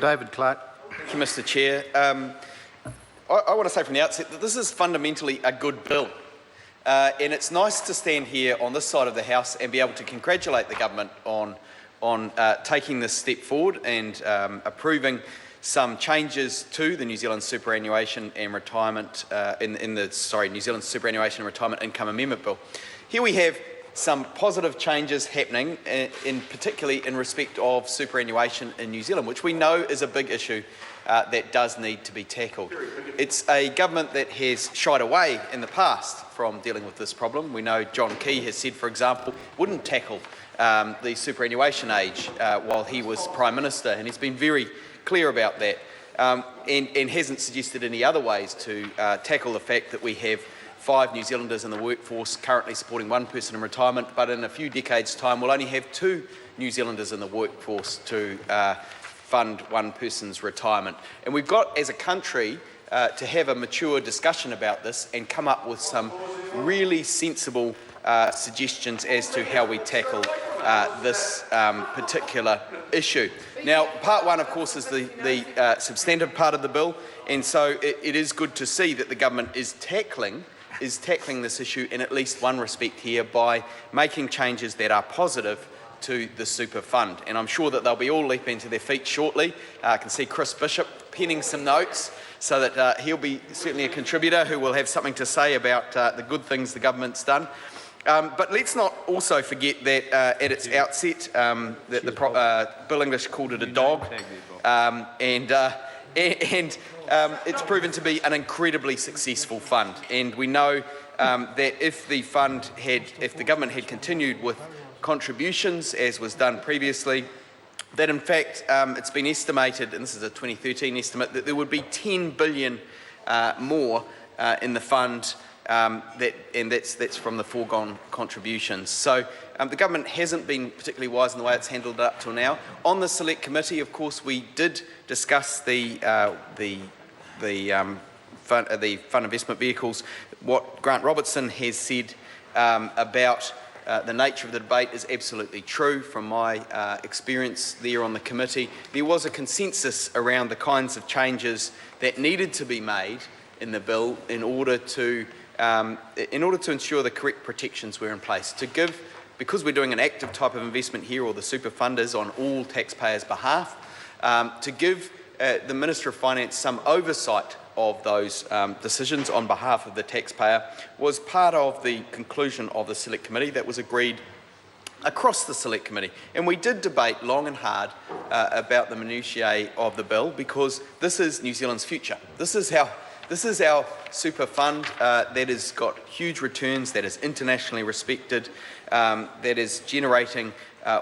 David Clark. Thank you, Mr Chair. I want to say from the outset that this is fundamentally a good bill. And it's nice to stand here on this side of the House and be able to congratulate the government on taking this step forward and approving some changes to the New Zealand Superannuation and Retirement New Zealand Superannuation and Retirement Income Amendment Bill. Here we have some positive changes happening, particularly in respect of superannuation in New Zealand, which we know is a big issue that does need to be tackled. It's a government that has shied away in the past from dealing with this problem. We know John Key has said, for example, wouldn't tackle the superannuation age while he was Prime Minister, and he's been very clear about that, and hasn't suggested any other ways to tackle the fact that we have 5 New Zealanders in the workforce currently supporting 1 person in retirement, but in a few decades' time we'll only have 2 New Zealanders in the workforce to fund 1 person's retirement. And we've got, as a country, to have a mature discussion about this and come up with some really sensible suggestions as to how we tackle this particular issue. Now, part 1, of course, is the substantive part of the bill, and so it is good to see that the government is tackling this issue in at least one respect here by making changes that are positive to the super fund. And I'm sure that they'll be all leaping to their feet shortly. I can see Chris Bishop penning some notes so that he'll be certainly a contributor who will have something to say about the good things the government's done. But let's not also forget that at its outset, that Bill English called it a dog, and it's proven to be an incredibly successful fund. And we know that if the government had continued with contributions, as was done previously, that in fact it's been estimated, and this is a 2013 estimate, that there would be 10 billion more in the fund. That's from the foregone contributions. So the government hasn't been particularly wise in the way it's handled it up till now. On the Select Committee, of course, we did discuss the fund investment vehicles. What Grant Robertson has said about the nature of the debate is absolutely true. From my experience there on the committee, there was a consensus around the kinds of changes that needed to be made in the bill in order to ensure the correct protections were in place. Because we're doing an active type of investment here, or the super fund is on all taxpayers' behalf, to give the Minister of Finance some oversight of those decisions on behalf of the taxpayer was part of the conclusion of the Select Committee that was agreed across the Select Committee. And we did debate long and hard about the minutiae of the bill, because this is New Zealand's future. This is our super fund that has got huge returns, that is internationally respected, that is generating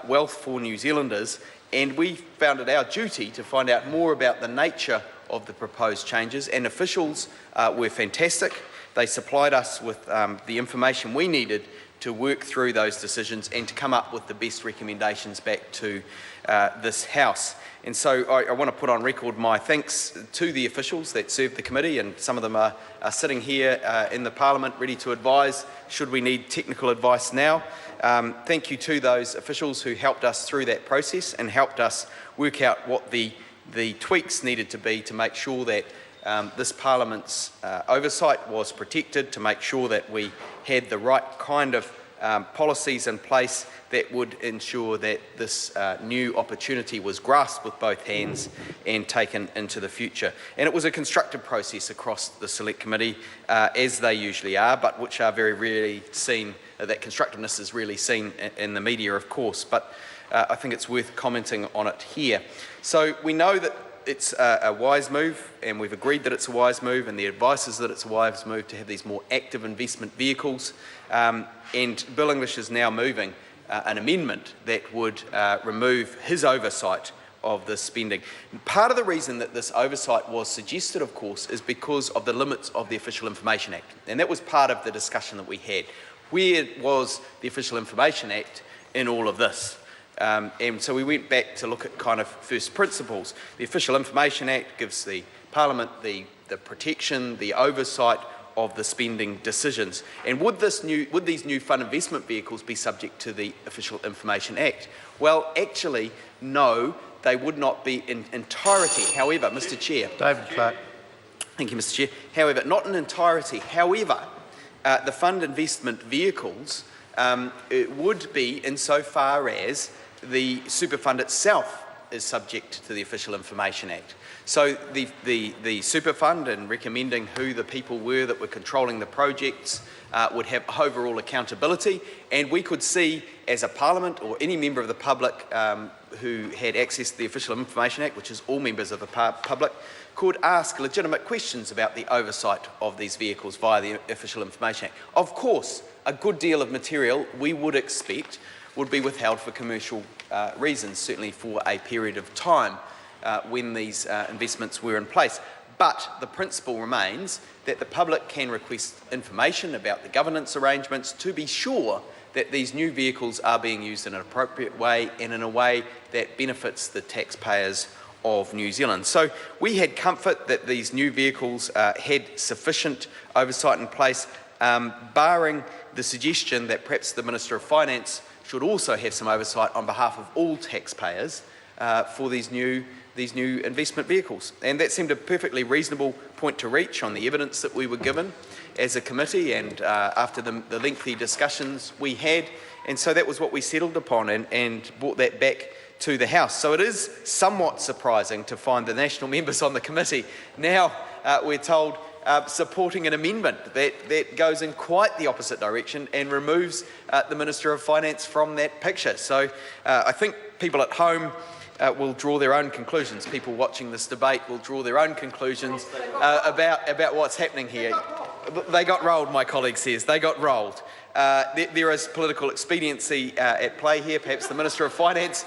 wealth for New Zealanders, and we found it our duty to find out more about the nature of the proposed changes, and officials were fantastic. They supplied us with the information we needed to work through those decisions and to come up with the best recommendations back to this House. And so I want to put on record my thanks to the officials that served the committee, and some of them are sitting here in the Parliament ready to advise should we need technical advice now. Thank you to those officials who helped us through that process and helped us work out what the tweaks needed to be to make sure that this Parliament's oversight was protected, to make sure that we had the right kind of policies in place that would ensure that this new opportunity was grasped with both hands and taken into the future. And it was a constructive process across the Select Committee, as they usually are, but which are very rarely seen. That constructiveness is really seen in the media, of course, but I think it's worth commenting on it here. So we know that it's a wise move, and we've agreed that it's a wise move, and the advice is that it's a wise move to have these more active investment vehicles. And Bill English is now moving an amendment that would remove his oversight of the spending. And part of the reason that this oversight was suggested, of course, is because of the limits of the Official Information Act. And that was part of the discussion that we had. Where was the Official Information Act in all of this? And so we went back to look at kind of first principles. The Official Information Act gives the Parliament the protection, the oversight of the spending decisions. And would these new fund investment vehicles be subject to the Official Information Act? Well, actually, no, they would not be in entirety. However, Mr Chair. David Clark. Thank you, Mr Chair. However, not in entirety. However, the fund investment vehicles it would be insofar as the super fund itself is subject to the Official Information Act. So the super fund, in recommending who the people were that were controlling the projects, would have overall accountability, and we could see as a parliament or any member of the public who had access to the Official Information Act, which is all members of the public, could ask legitimate questions about the oversight of these vehicles via the Official Information Act. Of course, a good deal of material we would expect would be withheld for commercial reasons, certainly for a period of time when these investments were in place. But the principle remains that the public can request information about the governance arrangements to be sure that these new vehicles are being used in an appropriate way and in a way that benefits the taxpayers of New Zealand. So we had comfort that these new vehicles had sufficient oversight in place, barring the suggestion that perhaps the Minister of Finance should also have some oversight on behalf of all taxpayers for these new investment vehicles. And that seemed a perfectly reasonable point to reach on the evidence that we were given as a committee and after the lengthy discussions we had. And so that was what we settled upon and brought that back to the House. So it is somewhat surprising to find the national members on the committee now, we're told, supporting an amendment that goes in quite the opposite direction and removes the Minister of Finance from that picture. So I think people at home will draw their own conclusions. People watching this debate will draw their own conclusions about what's happening here. They got rolled, my colleague says. They got rolled. There is political expediency at play here. Perhaps the Minister of Finance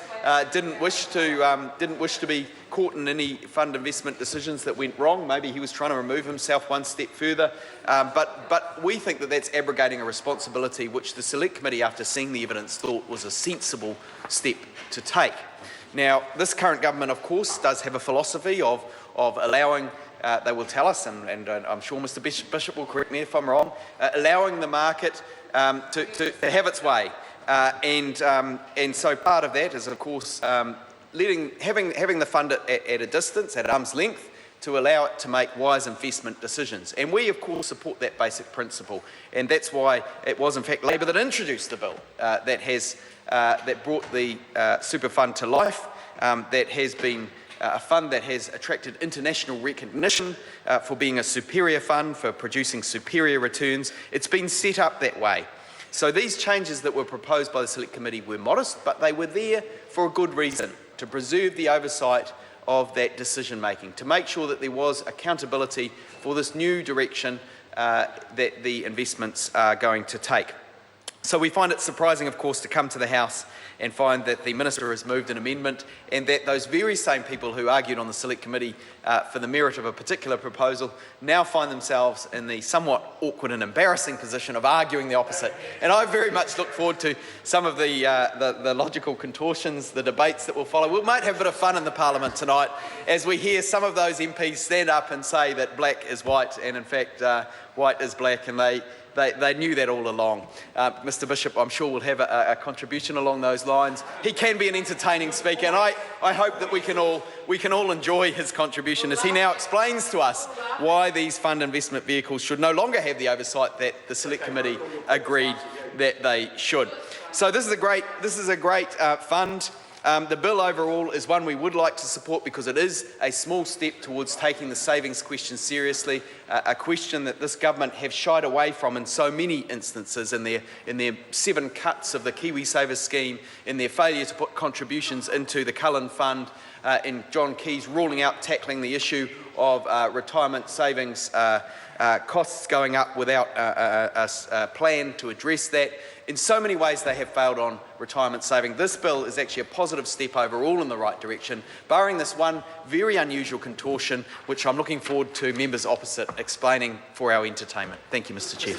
didn't wish to be caught in any fund investment decisions that went wrong. Maybe he was trying to remove himself one step further. But we think that that's abrogating a responsibility which the Select Committee, after seeing the evidence, thought was a sensible step to take. Now, this current government, of course, does have a philosophy of allowing, they will tell us, and I'm sure Mr Bishop will correct me if I'm wrong, allowing the market to have its way. And so part of that is, of course, having the fund at a distance, at arm's length, to allow it to make wise investment decisions. And we, of course, support that basic principle. And that's why it was, in fact, Labor that introduced the bill that brought the super fund to life, that has been a fund that has attracted international recognition for being a superior fund, for producing superior returns. It's been set up that way. So these changes that were proposed by the Select Committee were modest, but they were there for a good reason, to preserve the oversight of that decision-making, to make sure that there was accountability for this new direction that the investments are going to take. So we find it surprising, of course, to come to the House and find that the Minister has moved an amendment and that those very same people who argued on the Select Committee for the merit of a particular proposal now find themselves in the somewhat awkward and embarrassing position of arguing the opposite. And I very much look forward to some of the logical contortions, the debates that will follow. We might have a bit of fun in the Parliament tonight as we hear some of those MPs stand up and say that black is white and in fact white is black, and they knew that all along. Mr Bishop, I'm sure, will have a contribution along those lines. He can be an entertaining speaker, and I hope that we can all enjoy his contribution as he now explains to us why these fund investment vehicles should no longer have the oversight that the Select Committee agreed that they should. So this is a great fund. The bill overall is one we would like to support because it is a small step towards taking the savings question seriously, a question that this government have shied away from in so many instances in their 7 cuts of the KiwiSaver scheme, in their failure to put contributions into the Cullen Fund, in John Key's ruling out tackling the issue of retirement savings costs going up without a plan to address that. In so many ways they have failed on retirement saving. This bill is actually a positive step overall in the right direction, barring this one very unusual contortion, which I'm looking forward to members opposite explaining for our entertainment. Thank you, Mr Chair.